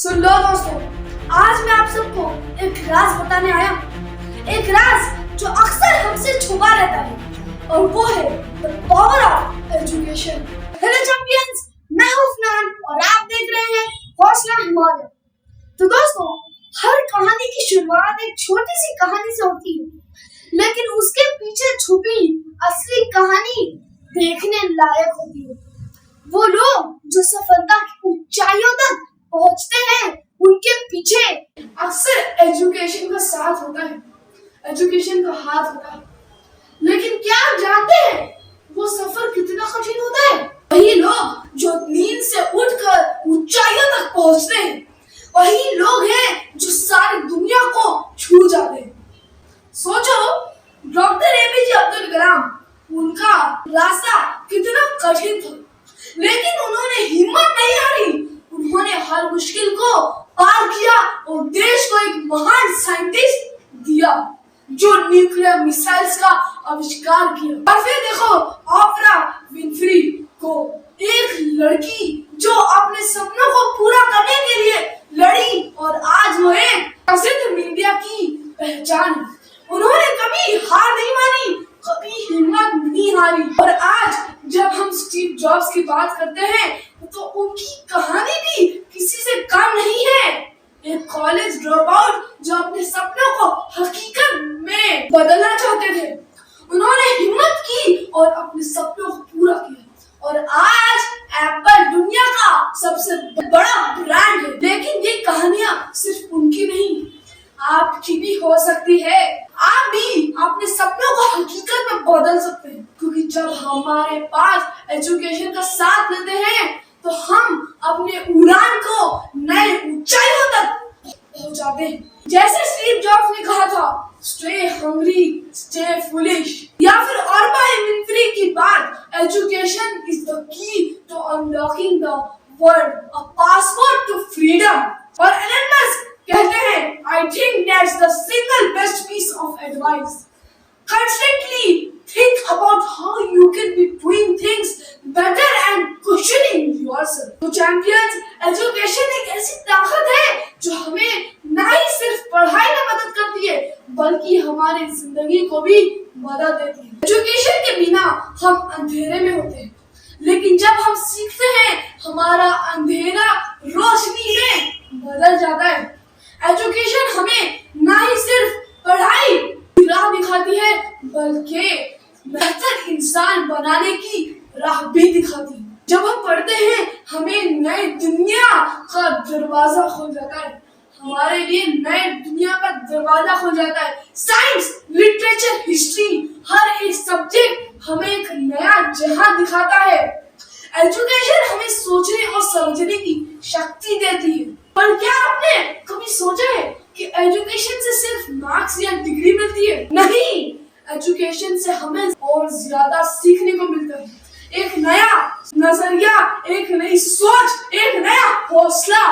सुन लो दोस्तों, आज मैं आप सबको एक राज बताने आया हूँ। एक राज जो अक्सर हमसे छुपा रहता है और वो है the power of education. Hello champions, मैं हूँ फनान और आप देख रहे हैं हौसला हिमालय। तो दोस्तों, हर कहानी की शुरुआत एक छोटी सी कहानी से होती है, लेकिन उसके पीछे छुपी असली कहानी देखने लायक होती है। वो लोग जो सफलता की ऊंचाइयों तक पहुंचते हैं, उनके पीछे अक्सर एजुकेशन का साथ होता है, एजुकेशन का हाथ होता है। लेकिन क्या आप जानते हैं वो सफर कितना कठिन होता है? वही लोग जो नींद से उठकर ऊंचाइयों तक पहुंचते हैं, वही लोग हैं जो सारी दुनिया को छू जाते हैं। सोचो, डॉक्टर एपीजे अब्दुल कलाम, उनका रास्ता कितना कठिन था, लेकिन उन्होंने हिम्मत नहीं हारी। उन्होंने हर मुश्किल को पार किया और देश को एक महान साइंटिस्ट दिया जो न्यूक्लियर मिसाइल्स का आविष्कार किया। और फिर देखो ऑपरा विनफ्री को, एक लड़की जो अपने सपनों को पूरा करने के लिए लड़ी और आज वो एक प्रसिद्ध मीडिया की पहचान है। उन्होंने कभी हार नहीं मानी, कभी हिम्मत नहीं हारी। और आज जब हम स्टीव जॉब्स की बात करते हैं तो उनकी कहानी भी किसी से कम नहीं है। एक कॉलेज ड्रॉप आउट जो अपने सपनों को हकीकत में बदलना चाहते थे, उन्होंने हिम्मत की और अपने सपनों को पूरा किया। और आज एप्पल दुनिया का सबसे बड़ा ब्रांड है। लेकिन ये कहानियां सिर्फ उनकी नहीं, आपकी भी हो सकती है। आप भी अपने सपनों को हकीकत में बदल सकते हैं, क्योंकि जब हमारे पास एजुकेशन का साथ लेते हैं तो हम अपने उड़ान को नए ऊंचाइयों तक पहुंचाते हैं। जैसे स्टीव जॉब्स ने कहा था, स्टे हंग्री, स्टे फुलिश। या फिर ऑपरा विनफ्री की बात, education is the key to unlocking the world, a passport to freedom. और एलन मस्क कहते हैं, I think that's the single best piece of advice. Constantly think about how you can be doing things better and questioning yourself. तो champions, education एक ऐसी ताकत है जो हमें ना ही सिर्फ पढ़ाई में मदद करती है, बल्कि हमारी जिंदगी को भी मदद देती है। एजुकेशन के बिना हम अंधेरे में होते हैं, लेकिन जब हम सीखते हैं, हमारा अंधेरा रोशनी में बदल जाता है। एजुकेशन हमें ना ही सिर्फ पढ़ाई राह दिखाती है, बल्कि बेहतर इंसान बनाने की राह भी दिखाती है। जब हम पढ़ते हैं, हमें नई दुनिया का दरवाजा खुल जाता है। हमारे लिए नए दुनिया का दरवाजा खुल जाता है। साइंस, लिटरेचर, हिस्ट्री, हर एक सब्जेक्ट हमें एक नया जहां दिखाता है। एजुकेशन हमें सोचने और समझने की शक्ति देती है। पर क्या आपने कभी सोचा है कि एजुकेशन से सिर्फ मार्क्स या डिग्री मिलती है? नहीं, एजुकेशन से हमें और ज्यादा सीखने को मिलता है। एक नया नजरिया, एक नई सोच, एक नया हौसला।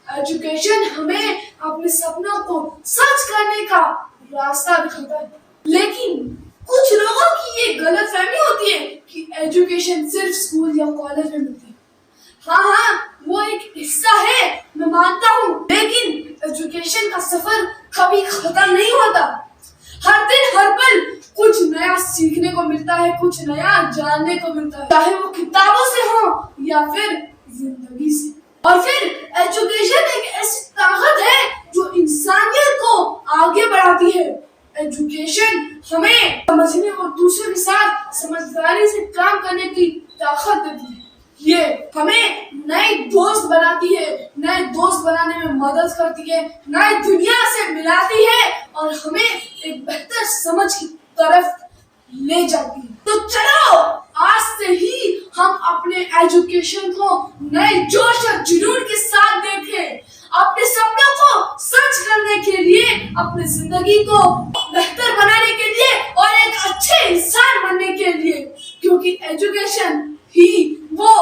एजुकेशन हमें अपने सपनों को सच करने का रास्ता दिखाता है। लेकिन कुछ लोगों की ये गलतफहमी होती है कि एजुकेशन सिर्फ स्कूल या कॉलेज में मिलती है। हाँ, वो एक हिस्सा है, मैं मानता हूँ, लेकिन एजुकेशन का सफर कभी खत्म नहीं होता। हर दिन हर पल कुछ नया सीखने को मिलता है, कुछ नया जानने को मिलता है, चाहे वो किताबों से हो या फिर जिंदगी से। और फिर एजुकेशन एक ऐसी ताकत है जो इंसानियत को आगे बढ़ाती है। एजुकेशन हमें समझने और दूसरों के साथ समझदारी से काम करने की ताकत देती है। ये हमें नए दोस्त बनाती है, नए दोस्त बनाने में मदद करती है, नई दुनिया से मिलाती है और हमें एक बेहतर समझ की तरफ ले जाती है। तो चलो आज से ही हम अपने एजुकेशन को नए जोश और जुनून के साथ देखें, अपने सपनों को सच करने के लिए, अपनी जिंदगी को बेहतर बनाने के लिए और एक अच्छे इंसान बनने के लिए, क्योंकि एजुकेशन ही वो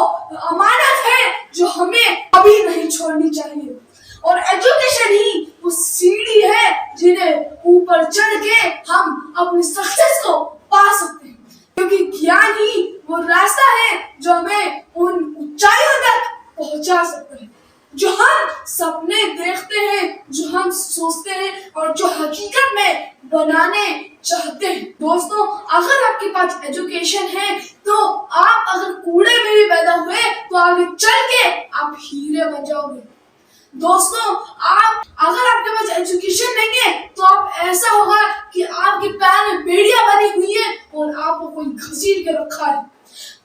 अमानत है जो हमें कभी नहीं छोड़नी चाहिए। और एजुकेशन ही वो सीढ़ी है जिन्हें ऊपर चढ़ के हम अपनी सक्सेस को पा सकते हैं, क्योंकि ज्ञान ही वो रास्ता है जो हमें उन ऊंचाइयों तक पहुंचा सकता है। जो हम सपने देखते हैं, जो हम सोचते हैं और जो हकीकत में बनाने चाहते हैं। दोस्तों, अगर आपके पास एजुकेशन है तो आप अगर कूड़े में भी पैदा हुए तो आगे चल के आप हीरे बन जाओगे। दोस्तों, आप अगर आपके पास एजुकेशन नहीं है तो आप ऐसा होगा कि आपके पैर में बेड़ियां बनी हुई है और आपको कोई घसीट के रखा है।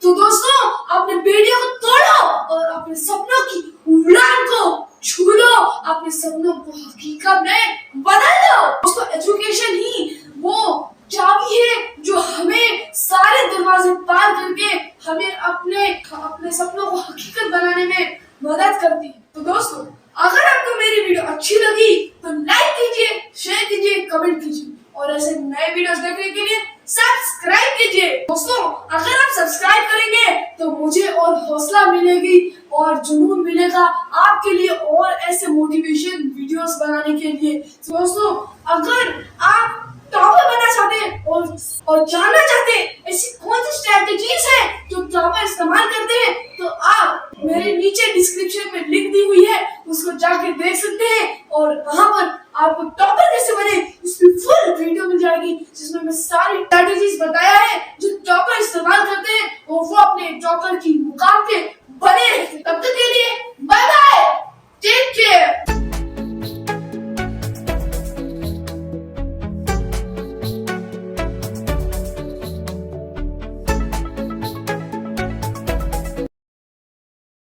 तो दोस्तों, अपने बेड़ियों को तोड़ो और अपने सपनों की उड़ान को छू लो, अपने सपनों को हकीकत में बदल दो। दोस्तों, एजुकेशन ही वो चाबी है जो हमें सारे दरवाजे पार करके हमें अपने सपनों को हकीकत बनाने में मदद करती है। तो दोस्तों, अगर आपको मेरी वीडियो अच्छी लगी तो लाइक कीजिए, शेयर कीजिए, कमेंट कीजिए और ऐसे नए वीडियोस देखने के लिए सब्सक्राइब कीजिए। दोस्तों, अगर आप सब्सक्राइब करेंगे तो मुझे और हौसला मिलेगी और जुनून मिलेगा आपके लिए और ऐसे मोटिवेशन वीडियोस बनाने के लिए। दोस्तों, अगर आप टॉपर बनना चाहते हैं और जानना चाहते हैं ऐसी कौन सी स्ट्रेटजीज है जो टॉपर इस्तेमाल करते हैं, तो आप मेरे नीचे डिस्क्रिप्शन में लिंक दी हुई है, उसको जाके देख सकते हैं और वहां पर आपको टॉपर कैसे बने इस